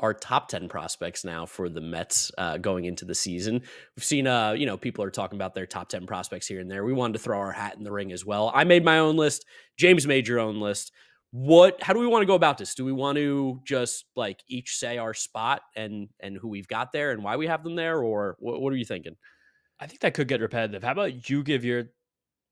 our top 10 prospects now for the Mets going into the season. We've seen, people are talking about their top 10 prospects here and there. We wanted to throw our hat in the ring as well. I made my own list. James made your own list. How do we want to go about this? Do we want to just like each say our spot and who we've got there and why we have them there? Or what are you thinking? I think that could get repetitive. How about you give your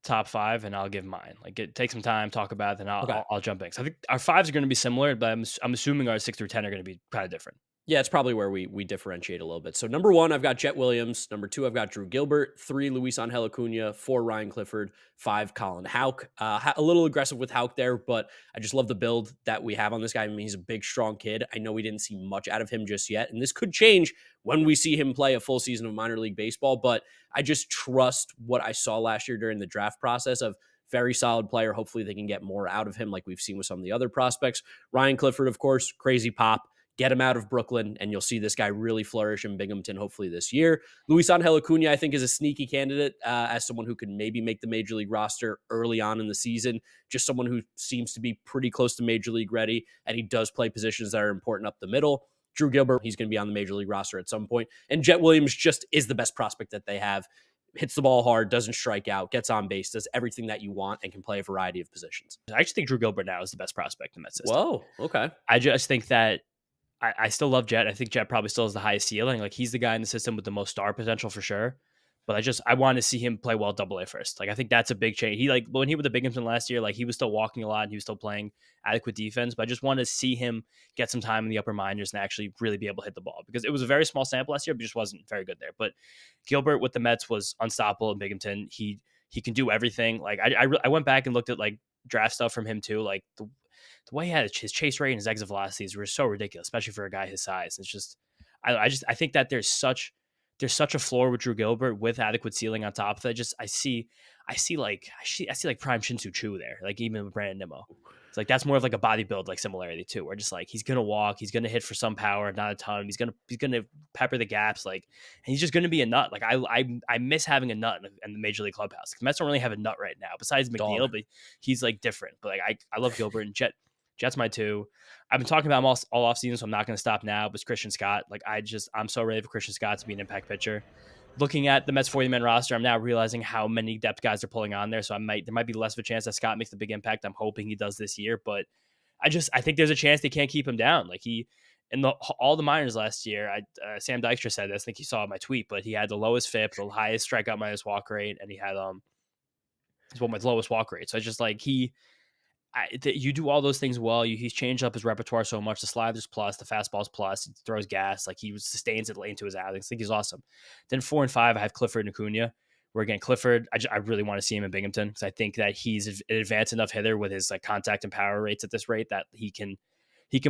top 5 and I'll give mine? Take some time, talk about it, then I'll Okay. I'll, I'll jump in. So I think our fives are going to be similar, but I'm assuming our 6 through 10 are going to be kind of different. Yeah, it's probably where we differentiate a little bit. So number one, I've got Jet Williams. Number two, I've got Drew Gilbert. Three, Luis Angel Acuna. Four, Ryan Clifford. Five, Colin Houck. A little aggressive with Houck there, but I just love the build that we have on this guy. I mean, he's a big, strong kid. I know we didn't see much out of him just yet, and this could change when we see him play a full season of minor league baseball. But I just trust what I saw last year during the draft process of very solid player. Hopefully, they can get more out of him, like we've seen with some of the other prospects. Ryan Clifford, of course, crazy pop. Get him out of Brooklyn, and you'll see this guy really flourish in Binghamton, hopefully this year. Luis Angel Acuna, I think, is a sneaky candidate as someone who could maybe make the Major League roster early on in the season. Just someone who seems to be pretty close to Major League ready, and he does play positions that are important up the middle. Drew Gilbert, he's going to be on the Major League roster at some point. And Jet Williams just is the best prospect that they have. Hits the ball hard, doesn't strike out, gets on base, does everything that you want, and can play a variety of positions. I actually think Drew Gilbert now is the best prospect in that system. Whoa, okay. I just think that I still love Jet. I think Jet probably still has the highest ceiling. Like he's the guy in the system with the most star potential for sure. But I want to see him play well double A first. Like I think that's a big change. He like when he was the Binghamton last year, like he was still walking a lot and he was still playing adequate defense. But I just want to see him get some time in the upper minors and actually really be able to hit the ball because it was a very small sample last year, but just wasn't very good there. But Gilbert with the Mets was unstoppable in Binghamton. He can do everything. Like I went back and looked at like draft stuff from him too. Like the way he had his chase rate and his exit velocities were so ridiculous, especially for a guy his size. It's just, I think that there's such a floor with Drew Gilbert with adequate ceiling on top of it. I see like prime Shinsu Chu there, like even with Brandon Nimmo. It's like that's more of like a body build like similarity too, where just like he's gonna walk, he's gonna hit for some power, not a ton. He's gonna pepper the gaps, like, and he's just gonna be a nut. Like I miss having a nut in the Major League clubhouse. The Mets don't really have a nut right now, besides Dog. McNeil, but he's like different. But like I love Gilbert and Jet's my two. I've been talking about him all off season, so I'm not going to stop now. But it's Christian Scott. Like I'm so ready for Christian Scott to be an impact pitcher. Looking at the Mets 40-man roster, I'm now realizing how many depth guys are pulling on there. So there might be less of a chance that Scott makes the big impact I'm hoping he does this year. But I think there's a chance they can't keep him down. Like he in all the minors last year, Sam Dykstra said this. I think he saw my tweet, but he had the lowest FIP, the highest strikeout minus walk rate, and he had his one with lowest walk rate. So it's just like you do all those things well. He's changed up his repertoire so much. The sliders plus, the fastballs plus, he throws gas. Like he sustains it late into his outings. I think he's awesome. Then 4 and 5, I have Clifford and Acuna. Where again, Clifford, I really want to see him in Binghamton because I think that he's an advanced enough hitter with his like contact and power rates at this rate that he can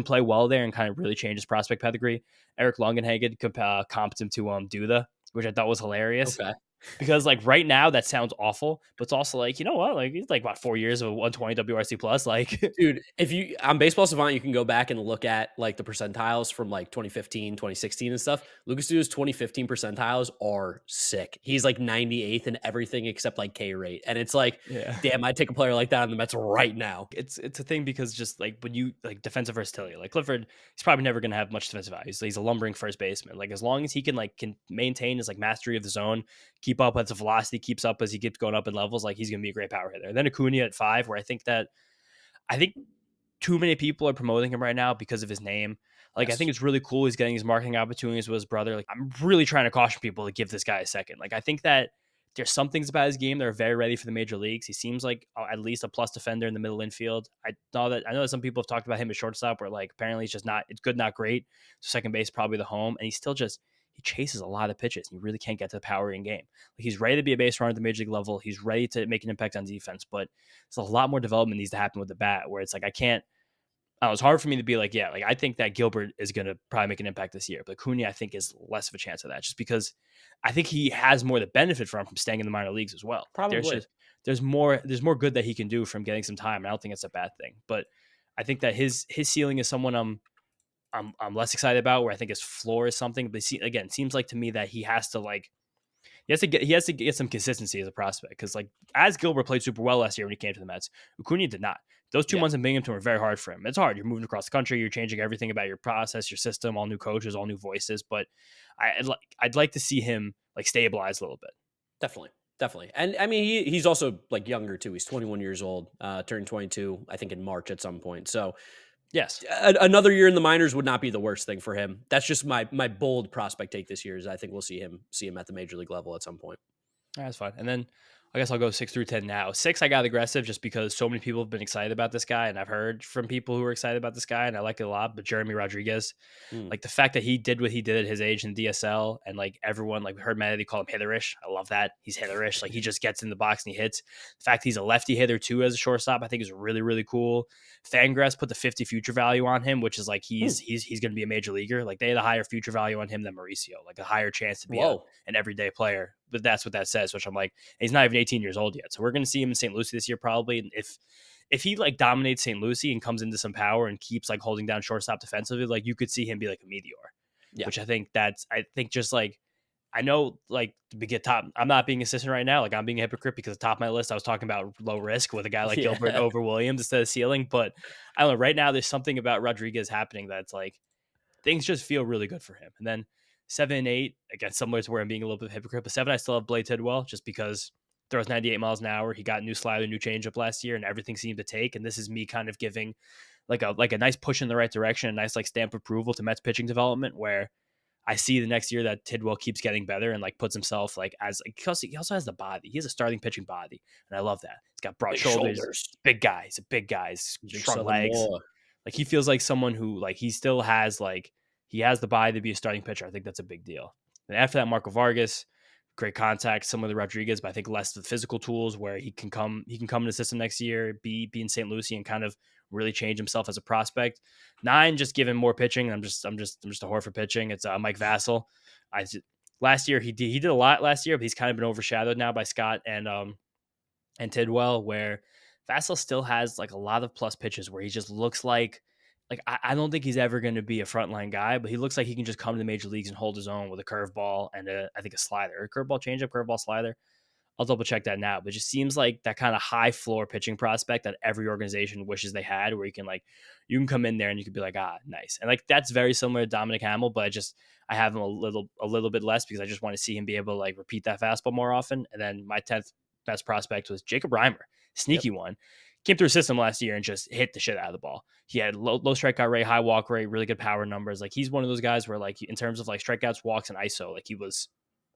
play well there and kind of really change his prospect pedigree. Eric Longenhagen comped him to Duda, which I thought was hilarious. Okay. Because like right now that sounds awful, but it's also like, you know what? Like he's like about 4 years of 120 WRC plus. Like Dude, if you on Baseball Savant, you can go back and look at like the percentiles from like 2015, 2016 and stuff. Lucas Duda's 2015 percentiles are sick. He's like 98th in everything except like K rate. And it's like, yeah. damn, I'd take a player like that on the Mets right now. It's a thing because just like when you like defensive versatility, like Clifford, he's probably never gonna have much defensive value. He's a lumbering first baseman. Like as long as he can maintain his like mastery of the zone, keep up with the velocity, keeps up as he keeps going up in levels, like he's gonna be a great power hitter. And then Acuna at 5, where I think too many people are promoting him right now because of his name. Like I Yes. think it's really cool he's getting his marketing opportunities with his brother. Like I'm really trying to caution people to give this guy a second. Like I think that there's some things about his game that are very ready for the major leagues. He seems like at least a plus defender in the middle infield. I know that some people have talked about him as shortstop, where like apparently it's good, not great. So second base probably the home, and he chases a lot of pitches. He really can't get to the power in game. Like he's ready to be a base runner at the major league level. He's ready to make an impact on defense, but there's a lot more development needs to happen with the bat. Where it's like it's hard for me to be like, yeah, like I think that Gilbert is going to probably make an impact this year, but Cunha I think is less of a chance of that, just because I think he has more to benefit from staying in the minor leagues as well. Like Probably. there's more good that he can do from getting some time. I don't think it's a bad thing, but I think that his ceiling is someone I'm less excited about. Where I think his floor is something, but again, it seems like to me that he has to get some consistency as a prospect because like as Gilbert played super well last year when he came to the Mets, Acuna did not. Those 2 Yeah. months in Binghamton were very hard for him. It's hard. You're moving across the country. You're changing everything about your process, your system, all new coaches, all new voices. But I'd like to see him like stabilize a little bit. Definitely. Definitely. And I mean, he's also like younger too. He's 21 years old, turned 22, I think in March at some point. So Yes. another year in the minors would not be the worst thing for him. That's just my bold prospect take this year is I think we'll see him at the major league level at some point. That's fine. And then I guess I'll go 6 through 10 now. Six, I got aggressive just because so many people have been excited about this guy, and I've heard from people who are excited about this guy, and I like it a lot. But Jeremy Rodriguez, Mm. like the fact that he did what he did at his age in DSL, and like everyone, like we heard Matt call him hitterish. I love that. He's hitterish. Like he just gets in the box and he hits. The fact he's a lefty hitter too as a shortstop, I think is really, really cool. Fangraphs put the 50 future value on him, which is like Mm. he's going to be a major leaguer. Like they had a higher future value on him than Mauricio, like a higher chance to be Whoa. an everyday player. But that's what that says, which I'm like, he's not even 18 years old yet. So we're going to see him in St. Lucie this year probably. And if he like dominates St. Lucie and comes into some power and keeps like holding down shortstop defensively, like you could see him be like a meteor. Yeah. Which I think just like I know like to get top. I'm not being assistant right now. Like I'm being a hypocrite because the top of my list I was talking about low risk with a guy like Gilbert Yeah. over Williams instead of ceiling. But I don't know. Right now there's something about Rodriguez happening that's like things just feel really good for him. And then 7 and 8, again, similar to where I'm being a little bit of a hypocrite, but 7, I still have Blade Tidwell just because throws 98 miles an hour. He got new slider, new changeup last year, and everything seemed to take. And this is me kind of giving like a nice push in the right direction, a nice like stamp of approval to Mets pitching development where I see the next year that Tidwell keeps getting better and like puts himself like as because he also has the body. He has a starting pitching body, and I love that. He's got broad Big shoulders, shoulders. big guy. He's a big guy. He's Big strong Southern legs. boy. Like he feels like someone who like he still has like he has the body to be a starting pitcher. I think that's a big deal. And after that, Marco Vargas, great contact, similar to Rodriguez, but I think less of the physical tools where he can come in the system next year, be in St. Lucie and kind of really change himself as a prospect. 9, just give him more pitching. I'm just a whore for pitching. It's Mike Vassell. I last year he did a lot last year, but he's kind of been overshadowed now by Scott and Tidwell, where Vassell still has like a lot of plus pitches where he just looks like I don't think he's ever going to be a frontline guy, but he looks like he can just come to the major leagues and hold his own with a curveball and I think a slider, a curveball changeup, curveball slider. I'll double check that now, but it just seems like that kind of high floor pitching prospect that every organization wishes they had, where you can come in there and you could be like, nice. And like, that's very similar to Dominic Hamill, but I have him a little bit less because I just want to see him be able to like repeat that fastball more often. And then my 10th best prospect was Jacob Reimer, Yep. sneaky one. Came through a system last year and just hit the shit out of the ball. He had low strikeout rate, high walk rate, really good power numbers. Like he's one of those guys where like in terms of like strikeouts, walks, and ISO, like he was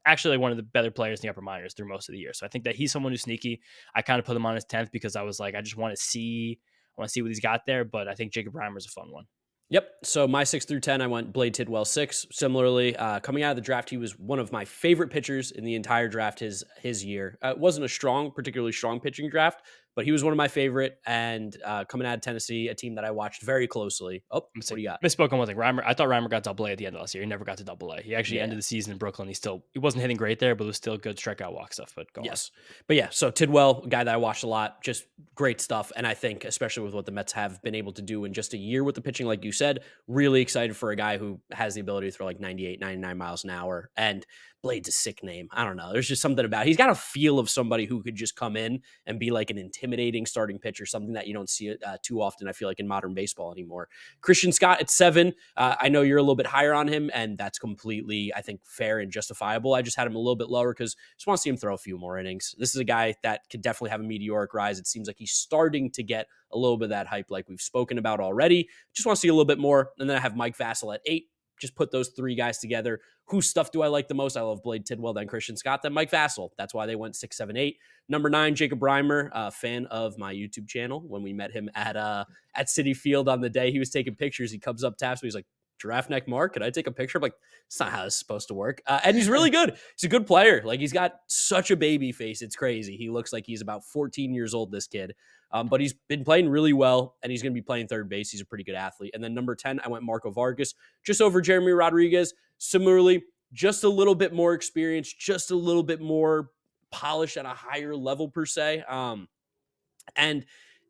actually like one of the better players in the upper minors through most of the year. So I think that he's someone who's sneaky. I kind of put him on his 10th because I was like, I want to see what he's got there. But I think Jacob Reimer is a fun one. Yep. So my 6 through 10, I went Blade Tidwell 6. Similarly, coming out of the draft, he was one of my favorite pitchers in the entire draft. His year, it wasn't a particularly strong pitching draft, but he was one of my favorite. And coming out of Tennessee, a team that I watched very closely. Oh, what do you got? Misspoke on one thing. Reimer, I thought Reimer got double A at the end of last year. He never got to double A. He actually Yeah. ended the season in Brooklyn. He wasn't hitting great there, but it was still good strikeout walk stuff. But go on. Yes. But yeah, so Tidwell, a guy that I watched a lot, just great stuff. And I think, especially with what the Mets have been able to do in just a year with the pitching, like you said, really excited for a guy who has the ability to throw like 98, 99 miles an hour. And Blade's a sick name. I don't know. There's just something about he's got a feel of somebody who could just come in and be like an intimidating starting pitcher, something that you don't see too often, I feel like, in modern baseball anymore. Christian Scott at 7. I know you're a little bit higher on him, and that's completely, I think, fair and justifiable. I just had him a little bit lower because I just want to see him throw a few more innings. This is a guy that could definitely have a meteoric rise. It seems like he's starting to get a little bit of that hype like we've spoken about already. Just want to see a little bit more. And then I have Mike Vassell at 8. Just put those 3 guys together. Whose stuff do I like the most? I love Blade Tidwell, then Christian Scott, then Mike Vassell. That's why they went 6, 7, 8. Number 9, Jacob Reimer, a fan of my YouTube channel. When we met him at Citi Field on the day he was taking pictures, he comes up, taps me. He's like, "Giraffe neck Mark, can I take a picture?" I'm like, "It's not how this is supposed to work." And he's really good. He's a good player. Like, he's got such a baby face. It's crazy. He looks like he's about 14 years old, this kid. But he's been playing really well, and he's going to be playing third base. He's a pretty good athlete. And then number 10, I went Marco Vargas, just over Jeremy Rodriguez. Similarly, just a little bit more experience, just a little bit more polished at a higher level, per se. And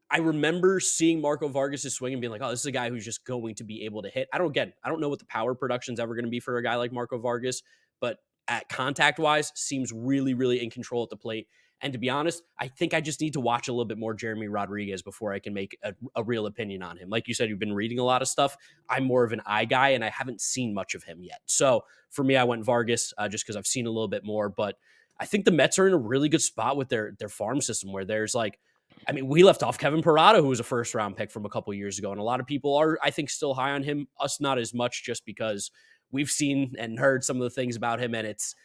I remember seeing Marco Vargas' swing and being like, "Oh, this is a guy who's just going to be able to hit." I don't know what the power production's ever going to be for a guy like Marco Vargas, but at contact wise, seems really, really in control at the plate. And to be honest, I think I just need to watch a little bit more Jeremy Rodriguez before I can make a real opinion on him. Like you said, you've been reading a lot of stuff. I'm more of an eye guy, and I haven't seen much of him yet. So for me, I went Vargas just because I've seen a little bit more. But I think the Mets are in a really good spot with their farm system where there's like, I mean, we left off Kevin Parada, who was a first round pick from a couple years ago. And a lot of people are, I think, still high on him. Us, not as much, just because we've seen and heard some of the things about him. And it's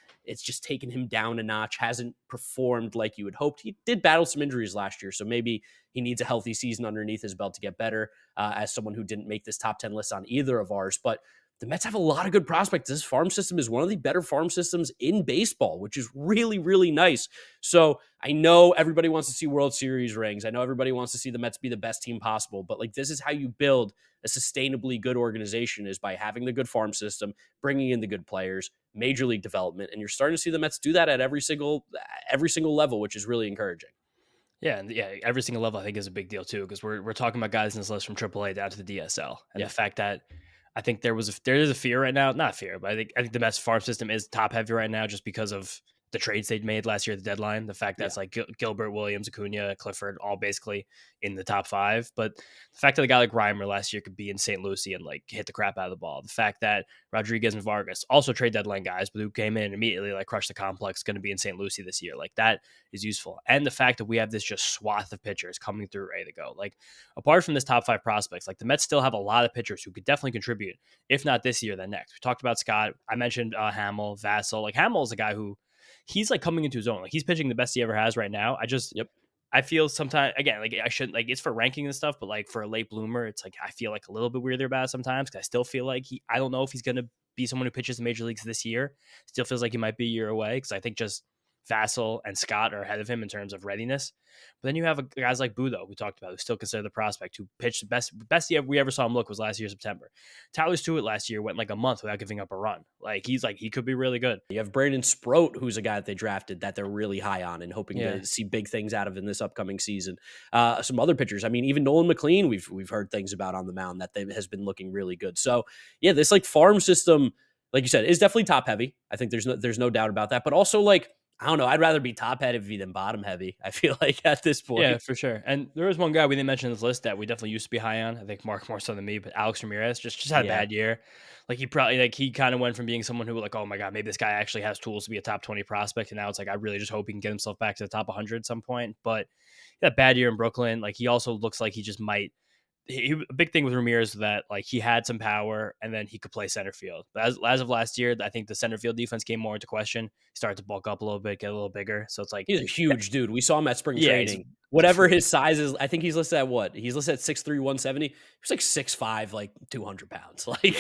just taken him down a notch, hasn't performed like you had hoped. He did battle some injuries last year. So maybe he needs a healthy season underneath his belt to get better as someone who didn't make this top 10 list on either of ours. But the Mets have a lot of good prospects. This farm system is one of the better farm systems in baseball, which is really, really nice. So I know everybody wants to see World Series rings. I know everybody wants to see the Mets be the best team possible, but like this is how you build a sustainably good organization is by having the good farm system, bringing in the good players, major league development, and you're starting to see the Mets do that at every single level, which is really encouraging. Yeah, and yeah, every single level I think is a big deal too because we're talking about guys in this list from AAA down to the DSL, and the Yeah, fact that I think there is a fear right now, not fear, but I think the Mets farm system is top heavy right now just because of the trades they'd made last year at the deadline. The fact that yeah. it's like Gilbert, Williams, Acuna, Clifford, all basically in the top five. But the fact that a guy like Reimer last year could be in St. Lucie and like hit the crap out of the ball. The fact that Rodriguez and Vargas, also trade deadline guys, but who came in and immediately like crushed the complex, going to be in St. Lucie this year. Like that is useful. And the fact that we have this just swath of pitchers coming through ready to go. Like apart from this top five prospects, like the Mets still have a lot of pitchers who could definitely contribute, if not this year, then next. We talked about Scott. I mentioned Hamill, Vassell. Like Hamill is a guy who he's like coming into his own. Like he's pitching the best he ever has right now. Yep. I feel sometimes again like I shouldn't like it's for ranking and stuff, but like for a late bloomer, it's like I feel like a little bit weirder about it sometimes because I still feel like I don't know if he's gonna be someone who pitches the major leagues this year. Still feels like he might be a year away because I think just Vassell and Scott are ahead of him in terms of readiness. But then you have guys like Budo, we talked about, who still considered the prospect, who pitched the best we ever saw him look was last year, September. Tyler Stewart last year went like a month without giving up a run. Like he could be really good. You have Brandon Sproat, who's a guy that they drafted that they're really high on and hoping Yeah. to see big things out of in this upcoming season. Some other pitchers, I mean, even Nolan McLean, we've heard things about on the mound that has been looking really good. So yeah, this like farm system, like you said, is definitely top heavy. I think there's no doubt about that. But also like I don't know, I'd rather be top heavy than bottom heavy. I feel like at this Yeah, point. for sure. And there was one guy we didn't mention in this list that we definitely used to be high on. I think Mark more so than me, but Alex Ramirez just had a Yeah, bad year. Like he probably like he kind of went from being someone who like, oh my god, maybe this guy actually has tools to be a top 20 prospect, and now it's like I really just hope he can get himself back to the top 100 at some point. But that bad year in Brooklyn, like he also looks like he just might. A big thing with Ramirez is that like he had some power and then he could play center field. But as of last year, I think the center field defense came more into question. He started to bulk up a little bit, get a little bigger. So it's like, he's a huge dude. We saw him at spring yeah, he's training. Whatever his size is, I think he's listed at what? He's listed at 6'3", 170. He was like 6'5", like 200 pounds. yeah, Like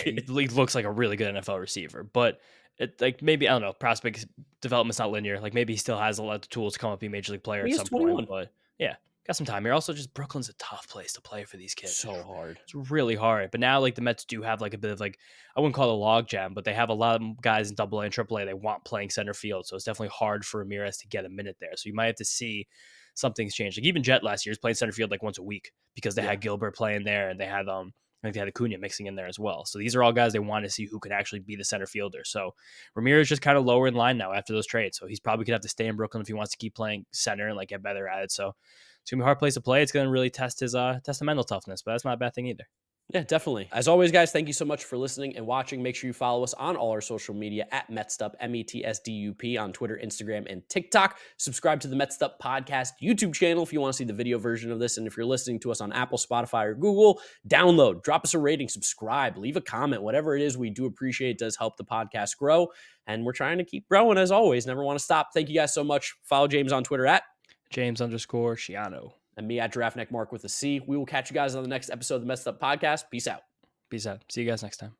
he looks like a really good NFL receiver, but it like maybe I don't know. Prospect development's not linear. Like maybe he still has a lot of tools to come up be a major league player at he is some point. 21. But yeah, got some time here. Also, just Brooklyn's a tough place to play for these kids. So hard. It's really hard. But now like the Mets do have like a bit of like I wouldn't call it a log jam, but they have a lot of guys in Double A and Triple A. They want playing center field, so it's definitely hard for Ramirez to get a minute there. So you might have to see something's changed. Like even Jet last year is playing center field like once a week because they Yeah. had Gilbert playing there and they had I think they had Acuna mixing in there as well. So these are all guys they want to see who can actually be the center fielder. So Ramirez just kind of lower in line now after those trades. So he's probably gonna have to stay in Brooklyn if he wants to keep playing center and like get better at it. So it's gonna be a hard place to play. It's gonna really test his test the mental toughness, but that's not a bad thing either. Yeah, definitely. As always, guys, thank you so much for listening and watching. Make sure you follow us on all our social media at Mets'd, METSDUP on Twitter, Instagram, and TikTok. Subscribe to the Mets'd podcast YouTube channel if you want to see the video version of this. And if you're listening to us on Apple, Spotify, or Google, download, drop us a rating, subscribe, leave a comment, whatever it is. We do appreciate it. Does help the podcast grow. And we're trying to keep growing as always. Never want to stop. Thank you guys so much. Follow James on Twitter at James_Shiano. and me at Giraffe Neck Mark with a C. We will catch you guys on the next episode of the Messed Up Podcast. Peace out. Peace out. See you guys next time.